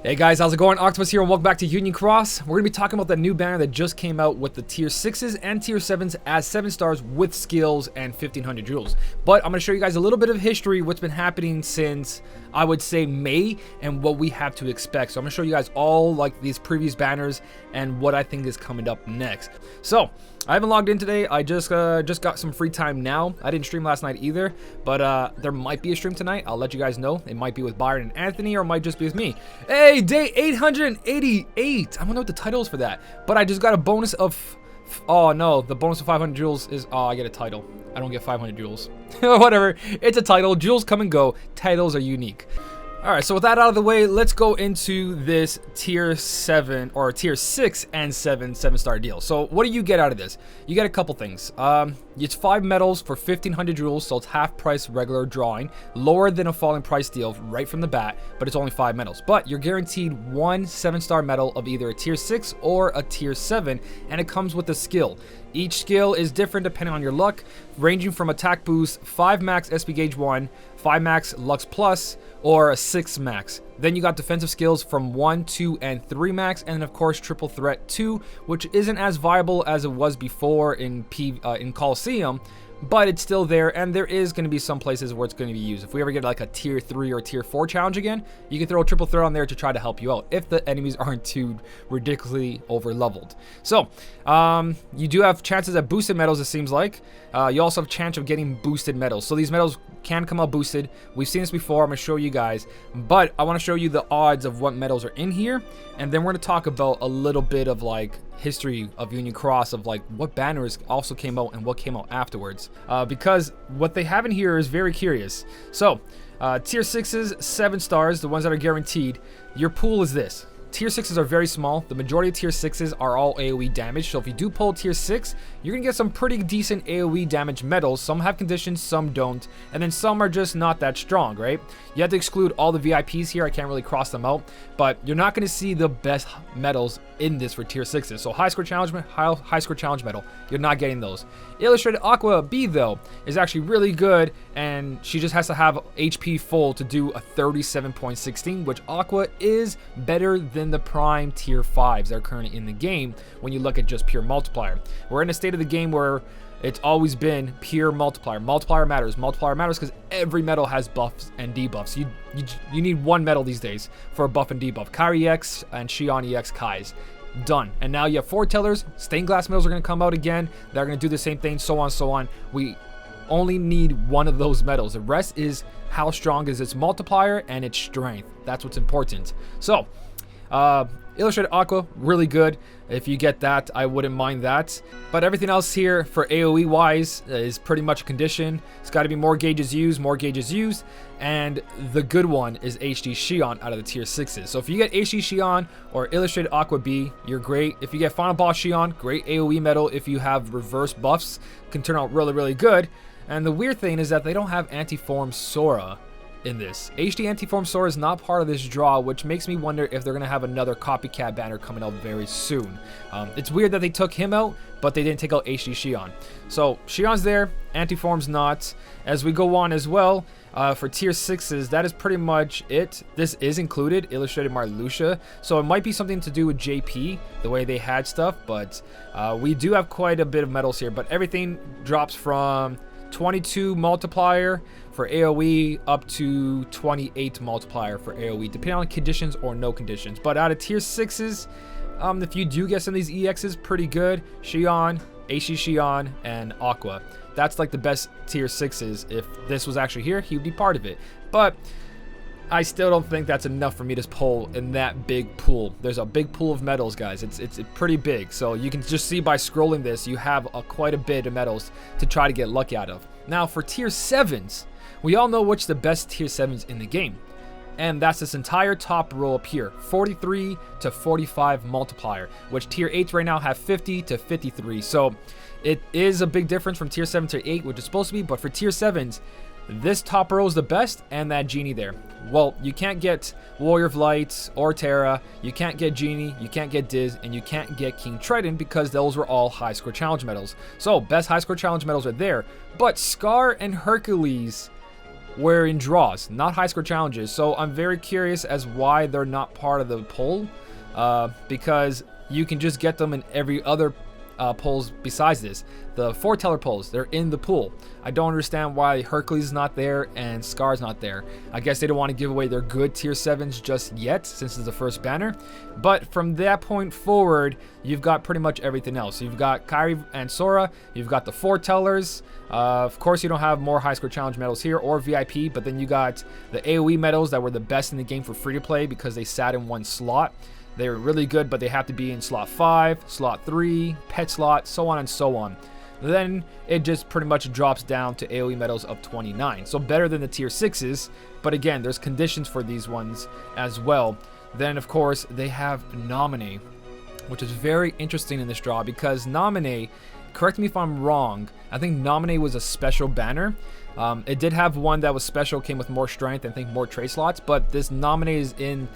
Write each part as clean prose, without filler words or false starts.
Hey guys, how's it going? Octopus here and welcome back to Union Cross. We're going to be talking about the new banner that just came out with the tier 6s and tier 7s as 7 stars with skills and 1500 jewels. But I'm going to show you guys a little bit of history, what's been happening since, I would say, May, and what we have to expect. So I'm going to show you guys all like these previous banners and what I think is coming up next. So I haven't logged in today. I just got some free time now. I didn't stream last night either, but there might be a stream tonight. I'll let you guys know. It might be with Byron and Anthony, or it might just be with me. Hey, day 888. I don't know what the title is for that, but I just got a bonus of, oh no, the bonus of 500 jewels is, oh, I get a title. I don't get 500 jewels. Whatever, it's a title. Jewels come and go. Titles are unique. Alright, so with that out of the way, let's go into this tier 7 or tier 6 and 7-star deal. So what do you get out of this? You get a couple things. It's 5 medals for 1500 jewels, so it's half price regular drawing, lower than a falling price deal right from the bat, but it's only 5 medals. But you're guaranteed one 7-star medal of either a tier 6 or a tier 7, and it comes with a skill. Each skill is different depending on your luck, ranging from attack boost, 5 max SP gauge 1, 5 max Lux Plus, or a 6 max. Then you got defensive skills from 1, 2, and 3 max, and then of course triple threat 2, which isn't as viable as it was before in Coliseum, but it's still there, and there is going to be some places where it's going to be used. If we ever get like a tier 3 or tier 4 challenge again, you can throw a triple threat on there to try to help you out if the enemies aren't too ridiculously over leveled. So you do have chances at boosted medals, it seems like. You also have a chance of getting boosted medals, so these medals can come out boosted. We've seen this before. I'm going to show you guys, but I want to show you the odds of what medals are in here, and then we're going to talk about a little bit of like history of Union Cross, of like what banners also came out and what came out afterwards, because what they have in here is very curious. So tier 6s, 7 stars, the ones that are guaranteed, your pool is this. Tier 6s are very small. The majority of tier 6s are all AoE damage, so if you do pull tier 6, you're going to get some pretty decent AoE damage medals. Some have conditions, some don't, and then some are just not that strong, right? You have to exclude all the VIPs here. I can't really cross them out, but you're not going to see the best medals in this for tier 6s. So high score challenge medal, you're not getting those. Illustrated Aqua B though is actually really good, and she just has to have HP full to do a 37.16, which Aqua is better than the prime tier 5s that are currently in the game when you look at just pure multiplier. We're in a state of the game where it's always been pure multiplier. Multiplier matters because every medal has buffs and debuffs. You need one medal these days for a buff and debuff. Kairi EX and Xion EX Kai's. Done. And now you have foretellers. Stained glass medals are going to come out again. They're going to do the same thing, so on, so on. We only need one of those medals. The rest is how strong is its multiplier and its strength. That's what's important. So, Illustrated Aqua, really good. If you get that, I wouldn't mind that. But everything else here for AoE wise is pretty much a condition. It's got to be more gauges used, and the good one is HD Xion out of the tier 6s. So if you get HD Xion or Illustrated Aqua B, you're great. If you get Final Boss Xion, great AoE medal. If you have reverse buffs, can turn out really, really good. And the weird thing is that they don't have Anti-Form Sora in this. HD Anti-Form Sora is not part of this draw, which makes me wonder if they're going to have another copycat banner coming out very soon. It's weird that they took him out, but they didn't take out HD Xion. So Xion's there, Anti-Form's not. As we go on as well, for tier 6s, that is pretty much it. This is included, Illustrated Marluxia, so it might be something to do with JP, the way they had stuff, but we do have quite a bit of medals here, but everything drops from 22 multiplier for AoE up to 28 multiplier for AoE, depending on conditions or no conditions. But out of tier 6s, if you do get some of these EXs, pretty good. Xion, HD Xion, and Aqua. That's like the best tier 6s. If this was actually here, he would be part of it. But I still don't think that's enough for me to pull in that big pool. There's a big pool of medals, guys. It's pretty big. So you can just see by scrolling this, you have quite a bit of medals to try to get lucky out of. Now for tier 7s, we all know which the best tier 7s in the game. And that's this entire top row up here, 43 to 45 multiplier, which tier 8s right now have 50 to 53. So it is a big difference from tier 7 to 8, which is supposed to be, but for tier 7s, this top row is the best, and that Genie there. Well, you can't get Warrior of Light or Terra, you can't get Genie, you can't get Diz, and you can't get King Trident because those were all high score challenge medals. So, best high score challenge medals are there, but Scar and Hercules were in draws, not high score challenges. So I'm very curious as why they're not part of the poll, because you can just get them in every other polls besides this. The foreteller polls, they're in the pool. I don't understand why Hercules is not there and Scar's not there. I guess they don't want to give away their good tier 7s just yet, since it's the first banner. But from that point forward, you've got pretty much everything else. You've got Kairi and Sora, you've got the foretellers. Of course, you don't have more high score challenge medals here or VIP, but then you got the AoE medals that were the best in the game for free to play because they sat in one slot. They're really good, but they have to be in slot 5, slot 3, pet slot, so on and so on. Then it just pretty much drops down to AoE medals of 29. So better than the tier 6s, but again, there's conditions for these ones as well. Then, of course, they have Nominee, which is very interesting in this draw because Nominee, correct me if I'm wrong, I think Nominee was a special banner. It did have one that was special, came with more strength and I think more trait slots, but this Nominee is in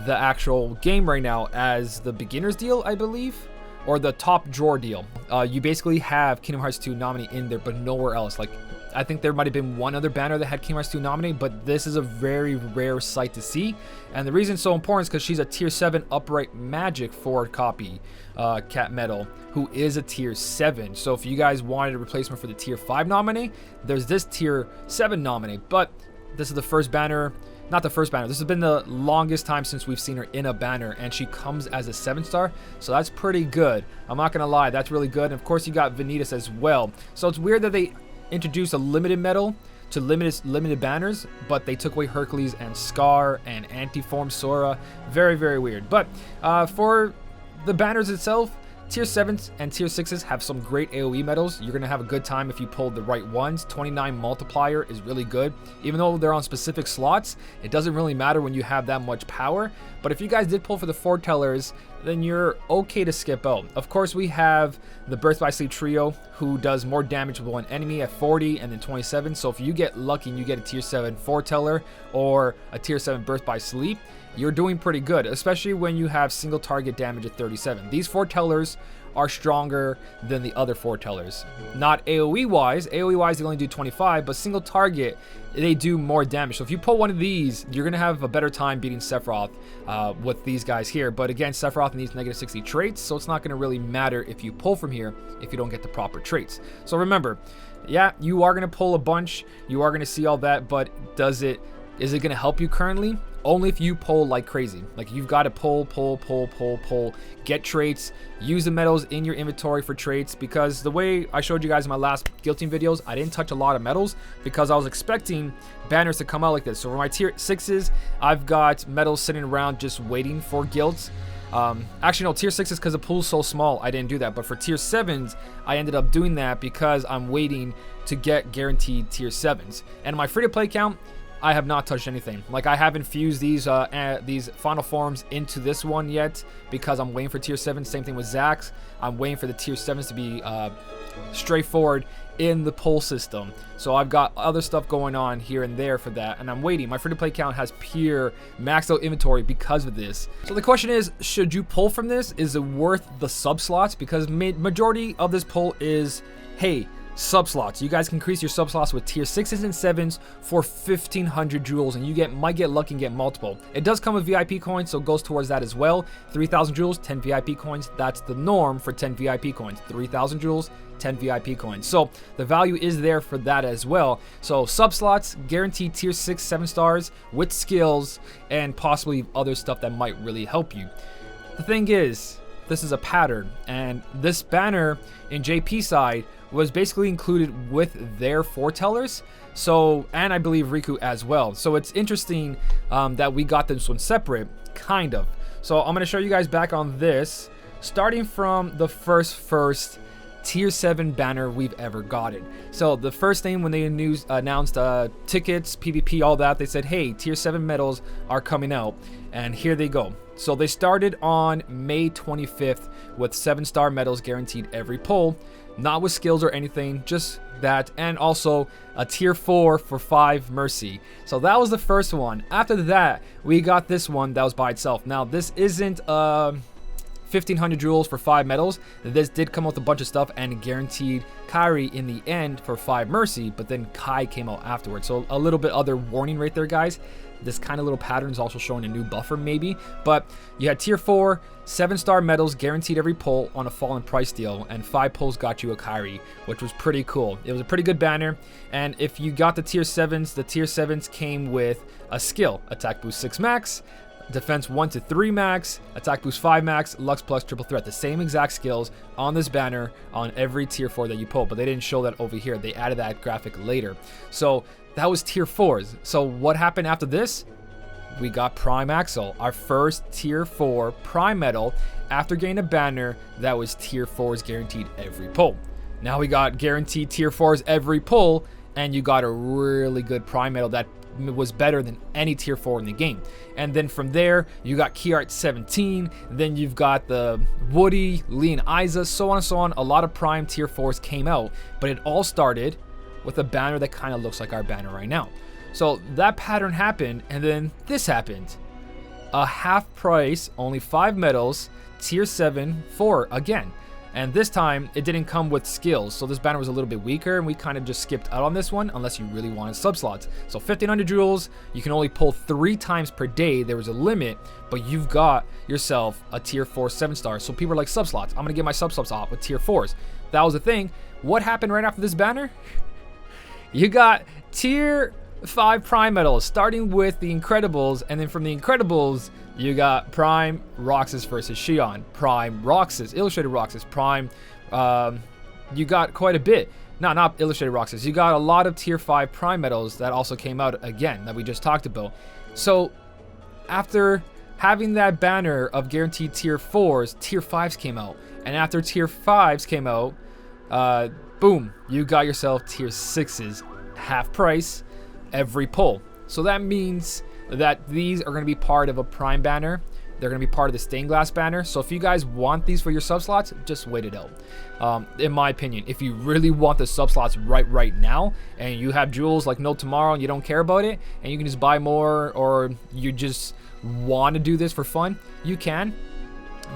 the actual game right now as the beginner's deal, I believe, or the top drawer deal. You basically have Kingdom Hearts 2 Nominee in there, but nowhere else. Like, I think there might have been one other banner that had Kingdom Hearts 2 Nominee, but this is a very rare sight to see. And the reason it's so important is because she's a tier 7 upright magic forward copy cat medal, who is a tier 7. So if you guys wanted a replacement for the tier 5 Nominee, there's this tier 7 Nominee. But this is the first banner. Not the first banner. This has been the longest time since we've seen her in a banner, and she comes as a 7-star, so that's pretty good. I'm not gonna lie, that's really good. And of course, you got Vanitas as well. So it's weird that they introduced a limited medal to limited banners, but they took away Hercules and Scar and Anti-Form Sora. Very weird. But for the banners itself, tier 7s and tier 6s have some great AoE medals. You're going to have a good time if you pulled the right ones. 29 multiplier is really good. Even though they're on specific slots, it doesn't really matter when you have that much power. But if you guys did pull for the foretellers, then you're okay to skip out. Of course, we have the Birth by Sleep trio, who does more damage with one enemy at 40 and then 27. So if you get lucky and you get a tier 7 foreteller or a tier 7 Birth by Sleep, you're doing pretty good, especially when you have single target damage at 37. These foretellers are stronger than the other foretellers. Not AoE wise. AoE wise, they only do 25, but single target, they do more damage. So if you pull one of these, you're going to have a better time beating Sephiroth with these guys here. But again, Sephiroth needs negative 60 traits, so it's not going to really matter if you pull from here if you don't get the proper traits. So remember, yeah, you are going to pull a bunch. You are going to see all that, but is it going to help you currently? Only if you pull like crazy. Like, you've got to pull, get traits, use the medals in your inventory for traits, because the way I showed you guys in my last Guild Team videos, I didn't touch a lot of medals because I was expecting banners to come out like this. So for my tier 6s, I've got medals sitting around just waiting for guilds. Actually, no, tier 6s, because the pool's so small, I didn't do that. But for tier 7s, I ended up doing that because I'm waiting to get guaranteed tier 7s. And my free-to-play count, I have not touched anything. Like, I haven't fused these final forms into this one yet because I'm waiting for tier 7. Same thing with Zax. I'm waiting for the tier 7s to be straightforward in the poll system. So I've got other stuff going on here and there for that, and I'm waiting. My free-to-play count has pure maxed out inventory because of this. So the question is, should you pull from this? Is it worth the sub slots? Because majority of this poll is, hey, sub slots. You guys can increase your sub slots with tier 6s and 7s for 1,500 jewels, and you might get lucky and get multiple. It does come with VIP coins, so it goes towards that as well. 3,000 jewels, 10 VIP coins. That's the norm for 10 VIP coins. 3,000 jewels, 10 VIP coins. So the value is there for that as well. So sub slots, guaranteed tier 6, 7 stars with skills and possibly other stuff that might really help you. The thing is, this is a pattern, and this banner in JP side was basically included with their foretellers. So, and I believe Riku as well. So it's interesting that we got this one separate, kind of. So I'm going to show you guys back on this, starting from the first tier 7 banner we've ever gotten. So the first thing when they announced tickets, PvP, all that, they said, hey, tier 7 medals are coming out, and here they go. So they started on May 25th with 7-star medals guaranteed every pull, not with skills or anything, just that, and also a tier 4 for 5 mercy. So that was the first one. After that, we got this one that was by itself. Now this isn't 1,500 jewels for 5 medals. This did come out with a bunch of stuff and guaranteed Kyrie in the end for 5 Mercy, but then Kai came out afterwards. So a little bit other warning right there, guys. This kind of little pattern is also showing a new buffer maybe, but you had tier 4, 7-star medals guaranteed every pull on a fallen price deal, and 5 pulls got you a Kyrie, which was pretty cool. It was a pretty good banner, and if you got the tier 7s came with a skill, attack boost 6 max, defense 1 to 3 max, attack boost 5 max, lux plus triple threat. The same exact skills on this banner on every tier 4 that you pull, but they didn't show that over here. They added that graphic later. So that was tier 4s. So what happened after this? We got Prime Axel, our first tier 4 Prime medal after getting a banner that was tier 4s guaranteed every pull. Now we got guaranteed tier 4s every pull, and you got a really good Prime medal that was better than any tier 4 in the game. And then from there, you got KHUx 17, then you've got the Woody, Lee and Isa, so on and so on. A lot of Prime tier 4s came out, but it all started with a banner that kind of looks like our banner right now. So that pattern happened, and then this happened. A half price, only 5 medals, tier 7 4 again. And this time, it didn't come with skills, so this banner was a little bit weaker, and we kind of just skipped out on this one, unless you really wanted sub-slots. So 1,500 jewels, you can only pull 3 times per day. There was a limit, but you've got yourself a tier 4 7-star. So people are like, sub-slots, I'm going to get my sub-slots off with tier 4s. That was the thing. What happened right after this banner? You got tier 5 Prime medals, starting with the Incredibles, and then from the Incredibles, you got Prime Roxas versus Shion, Prime Roxas, Illustrated Roxas, Prime, you got quite a bit. No, not Illustrated Roxas. You got a lot of tier 5 Prime medals that also came out again that we just talked about. So after having that banner of guaranteed tier 4s, tier 5s came out. And after tier 5s came out, boom, you got yourself tier 6s, half price, every pull. So that means that these are going to be part of a Prime banner. They're going to be part of the stained glass banner. So if you guys want these for your sub slots, just wait it out. In my opinion, if you really want the sub slots right now, and you have jewels like no tomorrow and you don't care about it, and you can just buy more, or you just want to do this for fun, you can.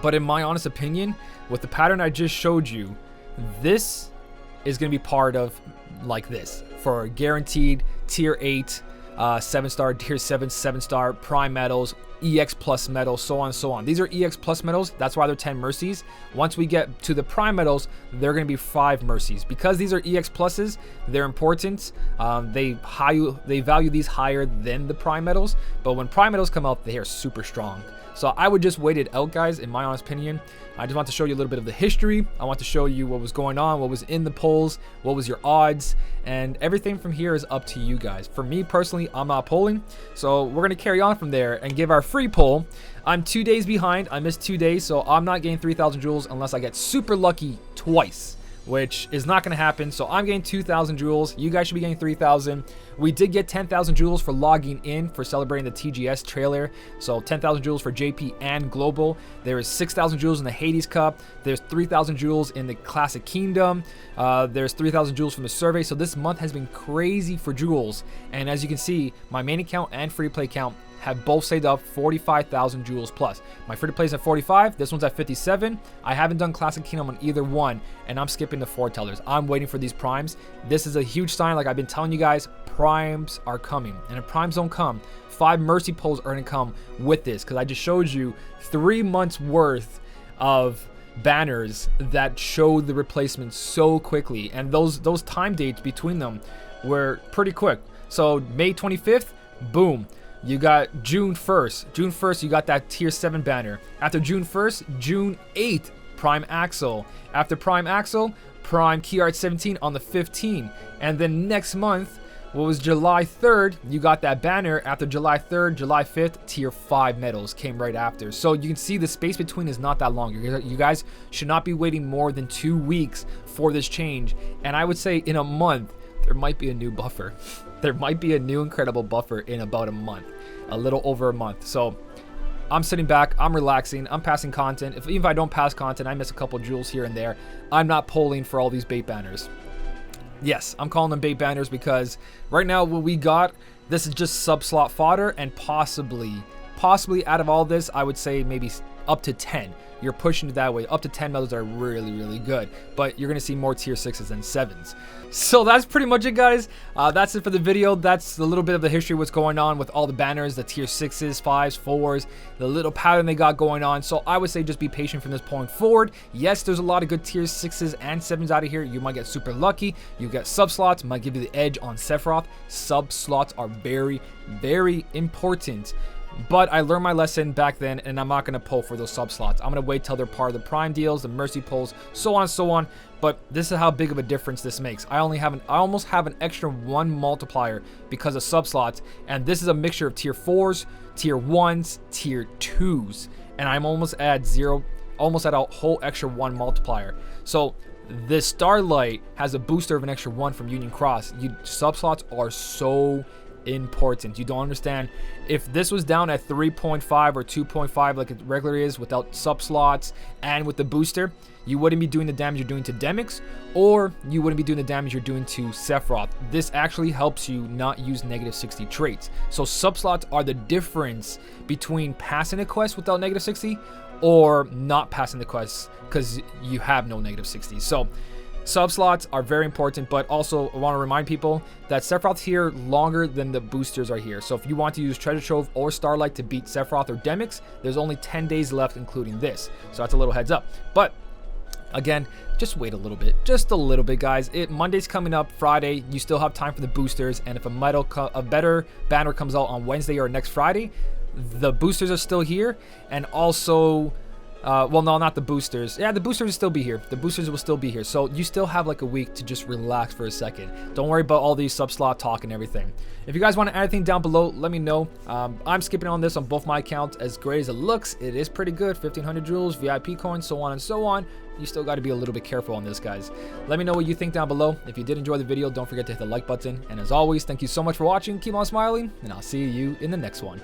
But in my honest opinion, with the pattern I just showed you, this is going to be part of like this for guaranteed tier 8 7-star, tier 7 7-star Prime medals, EX plus medals, so on and so on. These are EX plus medals, that's why they're 10 mercies. Once we get to the Prime medals, they're going to be 5 mercies. Because these are EX pluses, they're important. They value these higher than the Prime medals, but when Prime medals come out, they are super strong. So I would just wait it out, guys, in my honest opinion. I just want to show you a little bit of the history. I want to show you what was going on, what was in the polls, what was your odds, and everything from here is up to you guys. For me personally, I'm not polling, so we're going to carry on from there and give our free poll. I'm 2 days behind. I missed 2 days, so I'm not getting 3,000 jewels unless I get super lucky twice, which is not going to happen. So I'm getting 2,000 jewels. You guys should be getting 3,000. We did get 10,000 jewels for logging in for celebrating the TGS trailer. So 10,000 jewels for JP and Global. There is 6,000 jewels in the Hades Cup. There's 3,000 jewels in the Classic Kingdom. There's 3,000 jewels from the survey. So this month has been crazy for jewels. And as you can see, my main account and free play account have both saved up 45,000 jewels plus. My free to play is at 45, this one's at 57. I haven't done Classic Kingdom on either one, and I'm skipping the foretellers. I'm waiting for these primes. This is a huge sign, like I've been telling you guys, primes are coming. And if primes don't come, 5 mercy pulls are gonna come with this, because I just showed you 3 months worth of banners that showed the replacements so quickly, and those time dates between them were pretty quick. So May 25th, boom. You got June 1st. June 1st, you got that tier 7 banner. After June 1st, June 8th, Prime Axel. After Prime Axel, Prime KHUx 17 on the 15th. And then next month, what was July 3rd, you got that banner. After July 3rd, July 5th, tier 5 medals came right after. So you can see the space between is not that long. You guys should not be waiting more than 2 weeks for this change. And I would say in a month, there might be a new buffer. There might be a new incredible buffer in about a month, a little over a month. So I'm sitting back, I'm relaxing, I'm passing content. Even if I don't pass content, I miss a couple jewels here and there. I'm not polling for all these bait banners. Yes, I'm calling them bait banners because right now what we got, this is just sub slot fodder and possibly possibly out of all this, I would say maybe up to 10. You're pushing it that way. Up to 10 medals are really, really good. But you're going to see more tier 6s than 7s. So that's pretty much it, guys. That's it for the video. That's a little bit of the history of what's going on with all the banners, the tier 6s, 5s, 4s, the little pattern they got going on. So I would say just be patient from this point forward. Yes, there's a lot of good tier 6s and 7s out of here. You might get super lucky. You get sub slots. Might give you the edge on Sephiroth. Sub slots are very, very important. But I learned my lesson back then, and I'm not going to pull for those sub slots. I'm going to wait till they're part of the prime deals, the mercy pulls, so on and so on. But this is how big of a difference this makes. I almost have an extra 1 multiplier because of sub slots, and this is a mixture of tier 4s, tier 1s, tier 2s, and I'm almost at a whole extra 1 multiplier. So this Starlight has a booster of an extra 1 from Union Cross. Sub slots are so important. You don't understand. If this was down at 3.5 or 2.5 like it regularly is without sub slots and with the booster, you wouldn't be doing the damage you're doing to Demix, or you wouldn't be doing the damage you're doing to Sephiroth. This actually helps you not use negative 60 traits. So sub slots are the difference between passing a quest without negative 60 or not passing the quest because you have no negative 60. So sub slots are very important, but also I want to remind people that Sephiroth's here longer than the boosters are here. So if you want to use Treasure Trove or Starlight to beat Sephiroth or Demix, there's only 10 days left, including this. So that's a little heads up. But again, just wait a little bit, just a little bit, guys. Monday's coming up, Friday. You still have time for the boosters, and if a better banner comes out on Wednesday or next Friday, the boosters are still here, and also. Well, no, not the boosters. Yeah, the boosters will still be here. The boosters will still be here. So you still have like a week to just relax for a second. Don't worry about all these sub-slot talk and everything. If you guys want to add anything down below, let me know. I'm skipping on this on both my accounts. As great as it looks, it is pretty good. 1,500 jewels, VIP coins, so on and so on. You still got to be a little bit careful on this, guys. Let me know what you think down below. If you did enjoy the video, don't forget to hit the like button. And as always, thank you so much for watching. Keep on smiling, and I'll see you in the next one.